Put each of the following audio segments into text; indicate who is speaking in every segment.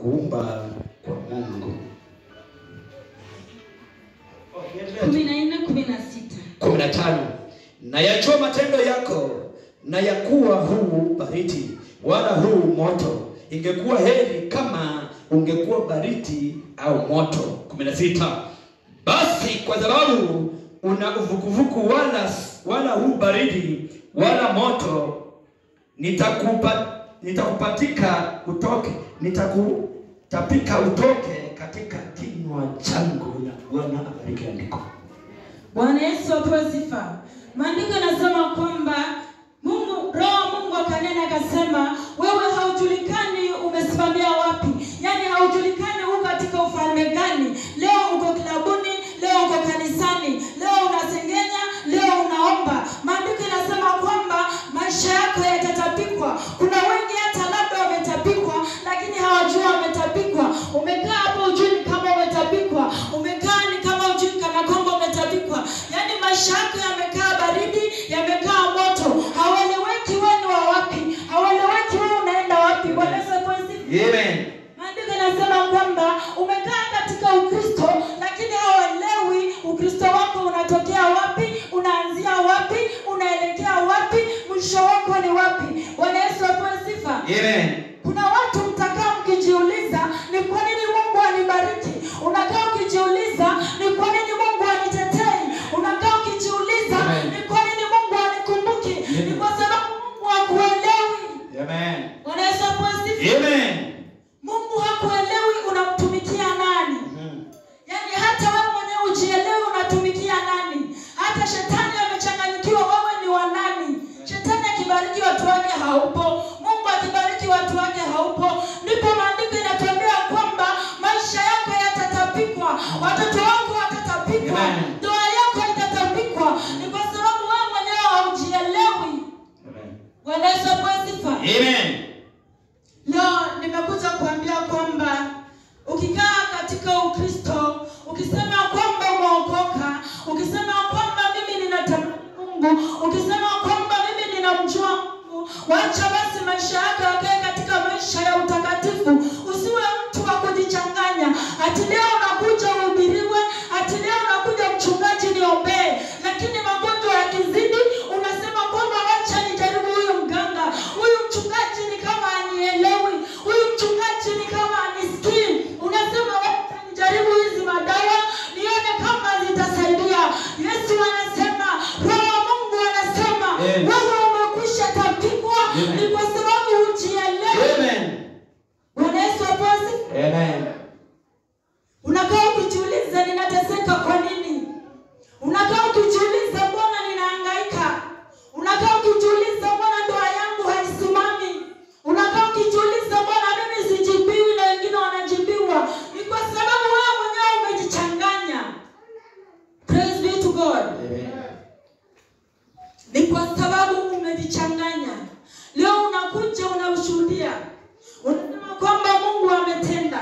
Speaker 1: kuumba kwa Mungu. 15. Na yajua matendo yako, na yakuwa huu baridi wala huu moto. Ingekuwa heri kama ungekuwa baridi au moto. 16. Basi kwa sababu una uvukuvuku wala huu baridi wala moto, nitakutapika utoke katika kinywa changu. Na Bwana abariki andiko.
Speaker 2: Bwana Yesu apewe sifa. Maandiko yanasema kwamba Roho Mungu akanena akasema, wewe haujulikani umesimamia wapi. Yaani haujulikani uko katika ufalme gani. Leo uko klabuni, leo uko kanisani, leo unasengenya, leo unaomba. Maandiko yanasema kwamba maisha yako yatatapikwa. Kuna wengi hata labda wametapikwa lakini hawajua wametapikwa. Umekaa hapo ujui kama umetapikwa. Umekaa ni kama ujui kana kwamba umetapikwa. Yaani maisha yako yamekaa baridi, yamekaa moto. Haueleweki wewe ni wa wapi. Haueleweki wewe unaenda wapi. Bwana Yesu asifiwe.
Speaker 1: Amen.
Speaker 2: Maandiko yanasema kwamba umekaa katika Ukristo lakini hauelewi Ukristo wako unatokea wapi, unaanzia wapi, unaelekea wapi, mwisho wako ni wapi. Bwana Yesu apewe sifa.
Speaker 1: Amen.
Speaker 2: Kuna watu mtakaa mkijiuliza ni kwa nini Mungu anibariki. Unakaa ukijiuliza ni kwa nini Mungu anitetei. Unakaa ukijiuliza ni kwa nini Mungu anikumbuki. Ni kwa sababu Mungu hakuelewi.
Speaker 1: Amen.
Speaker 2: Bwana Yesu apewe sifa.
Speaker 1: Amen.
Speaker 2: Mungu hakuelewi unamtumikia nani. Yaani hata wewe mwenyewe ujielewi unatumikia nani. Hata shetani amechanganyikiwa wewe ni wa nani. Shetani akibariki watu wake haupo. Mungu akibariki watu wake haupo. Ndipo maandiko yanatuambia kwamba maisha yako yatatapikwa. Watoto wako watatapikwa. Ndoa yako itatapikwa. Ni kwa sababu wewe mwenyewe haujielewi. Bwana Yesu apewe sifa.
Speaker 1: Amen.
Speaker 2: Leo nimekuja kuambia kwamba ukikaa katika Ukristo, ukisema kwamba umeokoka, ukisema kwamba mimi ninatamani Mungu, ukisema kwamba mimi ninamjua Mungu, wacha basi maisha yako yakae katika maisha ya utakatifu. Usiwe mtu wa kujichanganya. Ati leo unakuja uhubiriwe, ati leo unakuja mchungaji niombee, lakini magonjwa yakizidi unasema kwamba wacha nijaribu huyu mganga. Huyu mchungaji ni kama anielewi. Huyu mchungaji ni kama anisikii. Unasema wacha nijaribu hizi madawa nione kama zitasaidia. Yesu anasema, Roho wa Mungu anasema, wewe umekwisha tapikwa. Ni kwa sababu hujielewi.
Speaker 1: Amen.
Speaker 2: Bwana Yesu apewe.
Speaker 1: Amen.
Speaker 2: Unakaa ukijiuliza ninateseka kwa nini? Unakaa ukijiuliza mbona ninahangaika? Unakaa ukijiuliza mbona ndoa yangu haisimami? Unakaa ukijiuliza mbona mimi sijibiwi na wengine wanajibiwa? Ni kwa sababu wewe mwenyewe umejichanganya. Praise be to God.
Speaker 1: Amen.
Speaker 2: Ni kwa sababu umejichanganya. Leo unakuja unashuhudia. Unasema kwamba Mungu ametenda.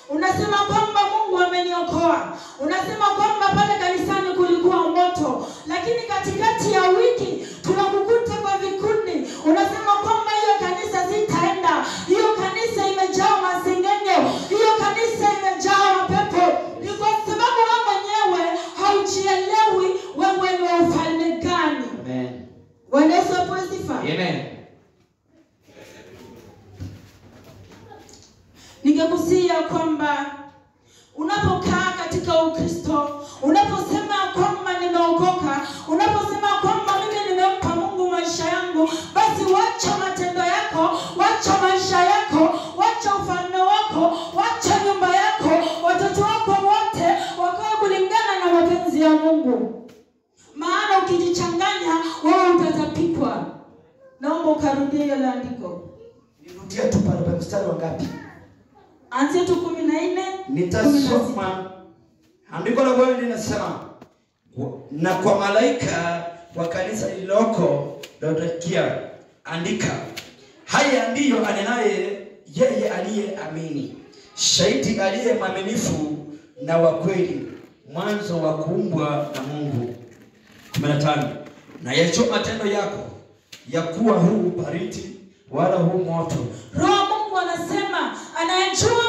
Speaker 2: Unasema kwamba Mungu ameniokoa. Unasema kwamba pale kanisani kulikuwa moto, lakini katikati ya wiki tunakukuta kwa vikundi. Unasema kwamba hiyo kanisa sitaenda. Hiyo kanisa imejaa masengenyo. Hiyo kanisa imejaa mapepo. Ni kwa sababu wewe mwenyewe haujielewi wewe ni wa ufalme gani.
Speaker 1: Amen.
Speaker 2: Bwana Yesu apewe sifa.
Speaker 1: Amen.
Speaker 2: Ningekusia kwamba unapokaa katika Ukristo, unaposema kwamba nimeokoka, unaposema kwamba mimi nimempa Mungu maisha yangu, basi wacha matendo yako, wacha maisha yako, wacha ufalme wako, wacha nyumba yako, watoto wako wote wakae kulingana na mapenzi ya Mungu. Maana ukijichanganya wewe utatapikwa. Naomba ukarudie ile andiko.
Speaker 1: Nirudia tu pale mstari wa ngapi?
Speaker 2: Anzia tu 14.
Speaker 1: Nitasoma andiko la Bwana linasema, na kwa malaika wa kanisa lililoko Laodikia andika, haya ndiyo anenaye yeye aliyeamini, shahidi aliye mwaminifu na wa kweli, mwanzo wa kuumbwa na Mungu. 15. Na yajua matendo yako, ya kuwa huu baridi wala huu moto.
Speaker 2: Roho Mungu anasema anayejua